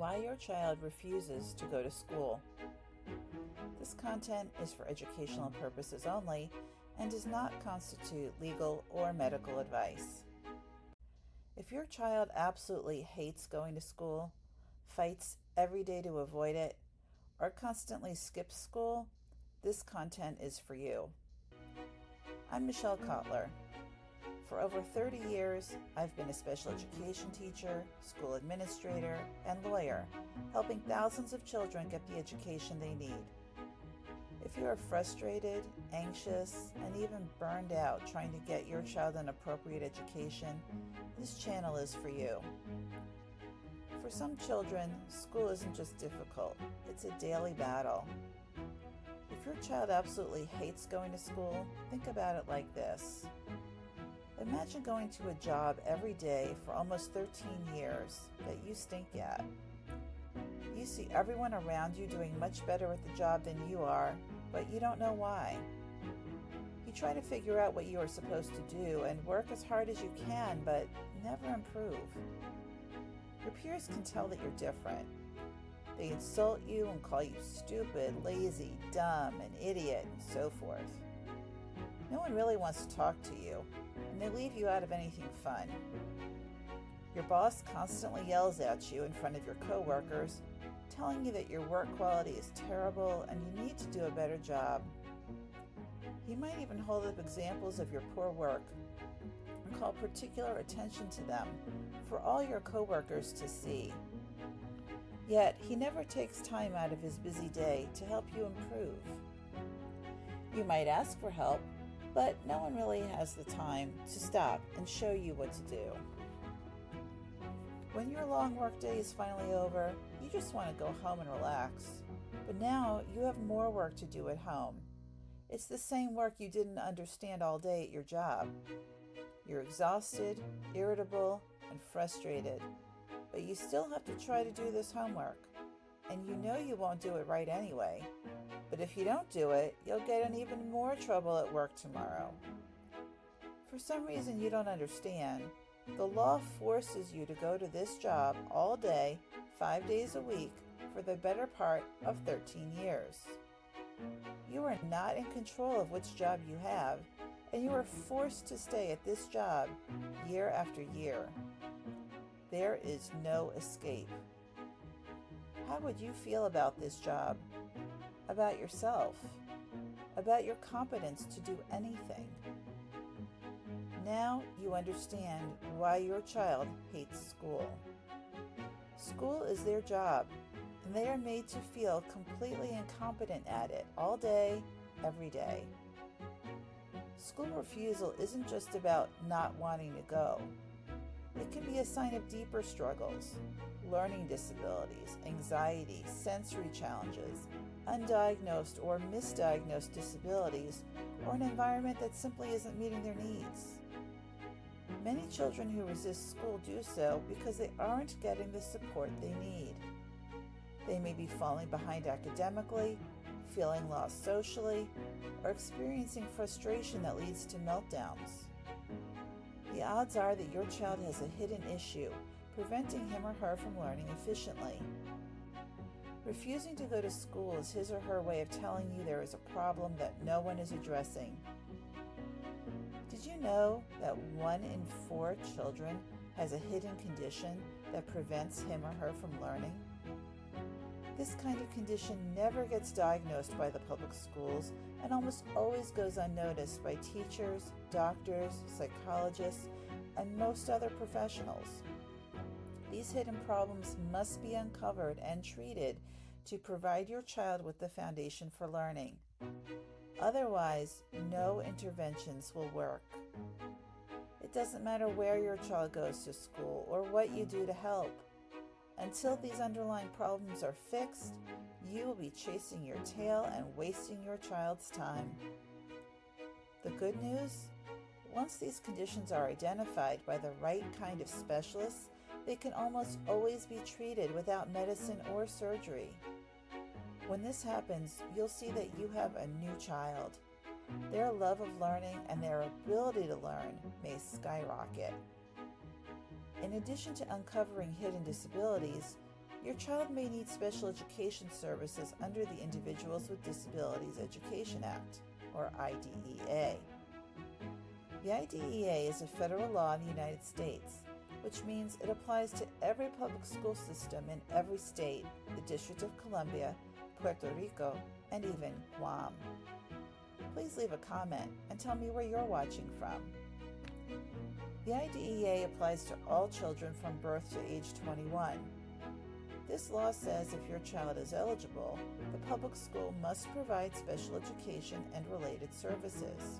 Why your child refuses to go to school. This content is for educational purposes only and does not constitute legal or medical advice. If your child absolutely hates going to school, fights every day to avoid it, or constantly skips school, this content is for you. I'm Michelle Kotler. For over 30 years, I've been a special education teacher, school administrator, and lawyer, helping thousands of children get the education they need. If you are frustrated, anxious, and even burned out trying to get your child an appropriate education, this channel is for you. For some children, school isn't just difficult, it's a daily battle. If your child absolutely hates going to school, think about it like this. Imagine going to a job every day for almost 13 years that you stink at. You see everyone around you doing much better at the job than you are, but you don't know why. You try to figure out what you are supposed to do and work as hard as you can, but never improve. Your peers can tell that you're different. They insult you and call you stupid, lazy, dumb, an idiot, and so forth. No one really wants to talk to you, and they leave you out of anything fun. Your boss constantly yells at you in front of your coworkers, telling you that your work quality is terrible and you need to do a better job. He might even hold up examples of your poor work and call particular attention to them for all your coworkers to see. Yet, he never takes time out of his busy day to help you improve. You might ask for help, but no one really has the time to stop and show you what to do. When your long workday is finally over, you just want to go home and relax. But now you have more work to do at home. It's the same work you didn't understand all day at your job. You're exhausted, irritable, and frustrated, but you still have to try to do this homework. And you know you won't do it right anyway. But if you don't do it, you'll get in even more trouble at work tomorrow. For some reason you don't understand, the law forces you to go to this job all day, 5 days a week, for the better part of 13 years. You are not in control of which job you have, and you are forced to stay at this job year after year. There is no escape. How would you feel about this job? About yourself? About your competence to do anything? Now you understand why your child hates school. School is their job, and they are made to feel completely incompetent at it all day, every day. School refusal isn't just about not wanting to go. It can be a sign of deeper struggles, learning disabilities, anxiety, sensory challenges, undiagnosed or misdiagnosed disabilities, or an environment that simply isn't meeting their needs. Many children who resist school do so because they aren't getting the support they need. They may be falling behind academically, feeling lost socially, or experiencing frustration that leads to meltdowns. The odds are that your child has a hidden issue preventing him or her from learning efficiently. Refusing to go to school is his or her way of telling you there is a problem that no one is addressing. Did you know that 1 in 4 children has a hidden condition that prevents him or her from learning? This kind of condition never gets diagnosed by the public schools and almost always goes unnoticed by teachers, doctors, psychologists, and most other professionals. These hidden problems must be uncovered and treated to provide your child with the foundation for learning. Otherwise, no interventions will work. It doesn't matter where your child goes to school or what you do to help. Until these underlying problems are fixed, you will be chasing your tail and wasting your child's time. The good news? Once these conditions are identified by the right kind of specialists, they can almost always be treated without medicine or surgery. When this happens, you'll see that you have a new child. Their love of learning and their ability to learn may skyrocket. In addition to uncovering hidden disabilities, Your child may need special education services under the Individuals with Disabilities Education Act, or IDEA. The IDEA is a federal law in the United States, which means it applies to every public school system in every state, the District of Columbia, Puerto Rico, and even Guam. Please leave a comment and tell me where you're watching from. The IDEA applies to all children from birth to age 21. This law says if your child is eligible, the public school must provide special education and related services.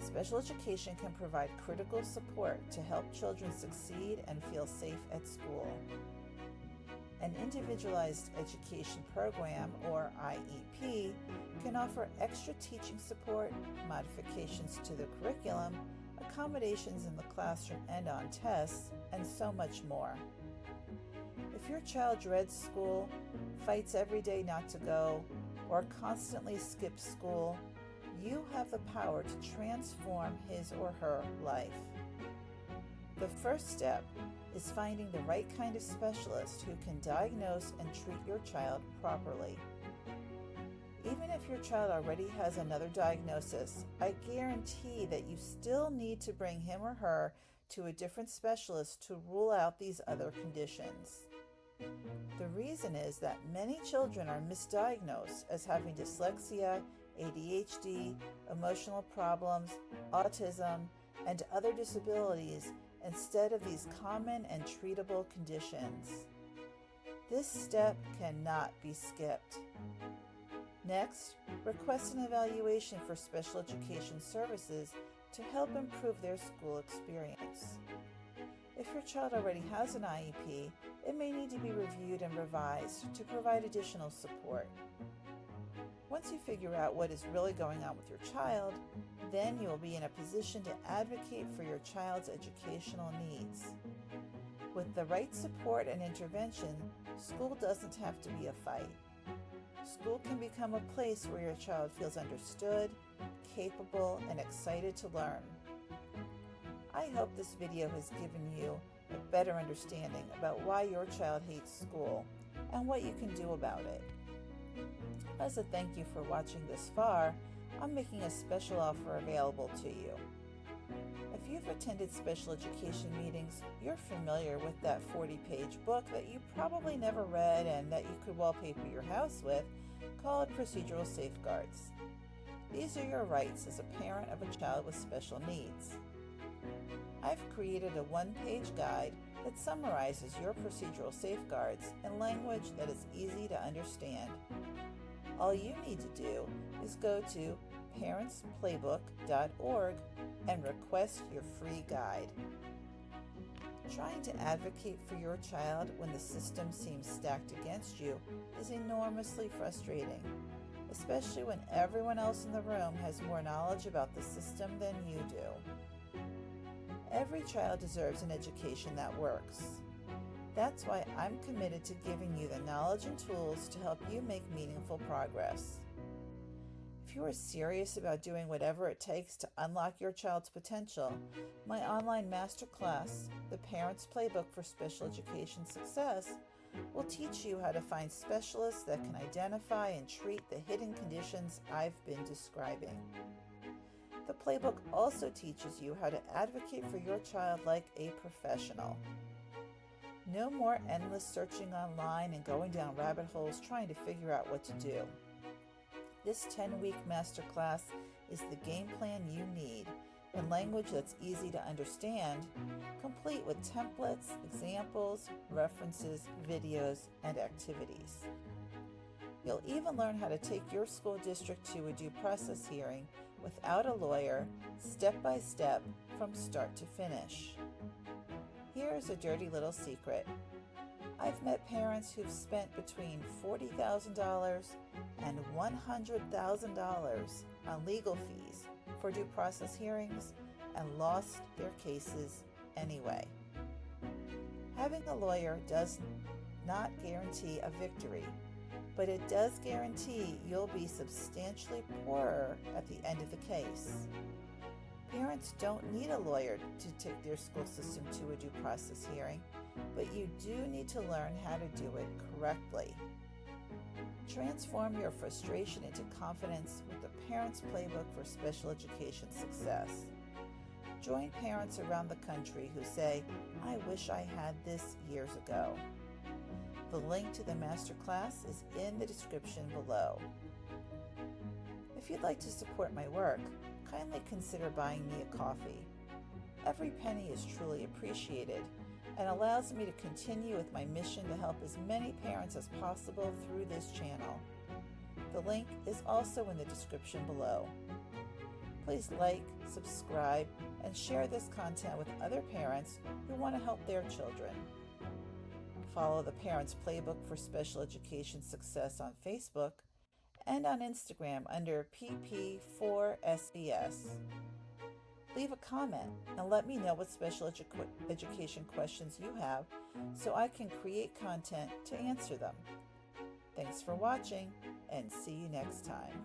Special education can provide critical support to help children succeed and feel safe at school. An individualized education program, or IEP, can offer extra teaching support, modifications to the curriculum, accommodations in the classroom and on tests, and so much more. If your child dreads school, fights every day not to go, or constantly skips school, you have the power to transform his or her life. The first step is finding the right kind of specialist who can diagnose and treat your child properly. Even if your child already has another diagnosis, I guarantee that you still need to bring him or her to a different specialist to rule out these other conditions. The reason is that many children are misdiagnosed as having dyslexia, ADHD, emotional problems, autism, and other disabilities instead of these common and treatable conditions. This step cannot be skipped. Next, request an evaluation for special education services to help improve their school experience. If your child already has an IEP, it may need to be reviewed and revised to provide additional support. Once you figure out what is really going on with your child, then you will be in a position to advocate for your child's educational needs. With the right support and intervention, school doesn't have to be a fight. School can become a place where your child feels understood, capable, and excited to learn. I hope this video has given you a better understanding about why your child hates school and what you can do about it. As a thank you for watching this far, I'm making a special offer available to you. If you've attended special education meetings, you're familiar with that 40-page book that you probably never read and that you could wallpaper your house with, called Procedural Safeguards. These are your rights as a parent of a child with special needs. I've created a one-page guide that summarizes your procedural safeguards in language that is easy to understand. All you need to do is go to parentsplaybook.org and request your free guide. Trying to advocate for your child when the system seems stacked against you is enormously frustrating, especially when everyone else in the room has more knowledge about the system than you do. Every child deserves an education that works. That's why I'm committed to giving you the knowledge and tools to help you make meaningful progress. If you are serious about doing whatever it takes to unlock your child's potential, my online masterclass, The Parents Playbook for Special Education Success, will teach you how to find specialists that can identify and treat the hidden conditions I've been describing. The playbook also teaches you how to advocate for your child like a professional. No more endless searching online and going down rabbit holes trying to figure out what to do. This 10-week masterclass is the game plan you need in language that's easy to understand, complete with templates, examples, references, videos, and activities. You'll even learn how to take your school district to a due process hearing without a lawyer, step by step, from start to finish. Here's a dirty little secret. I've met parents who've spent between $40,000 and $100,000 on legal fees for due process hearings and lost their cases anyway. Having a lawyer does not guarantee a victory, but it does guarantee you'll be substantially poorer at the end of the case. Parents don't need a lawyer to take their school system to a due process hearing, but you do need to learn how to do it correctly. Transform your frustration into confidence with the Parents Playbook for Special Education Success. Join parents around the country who say, "I wish I had this years ago." The link to the masterclass is in the description below. If you'd like to support my work, kindly consider buying me a coffee. Every penny is truly appreciated and allows me to continue with my mission to help as many parents as possible through this channel. The link is also in the description below. Please like, subscribe, and share this content with other parents who want to help their children. Follow the Parents Playbook for Special Education Success on Facebook and on Instagram under PP4SBS. Leave a comment and let me know what special education questions you have so I can create content to answer them. Thanks for watching and see you next time.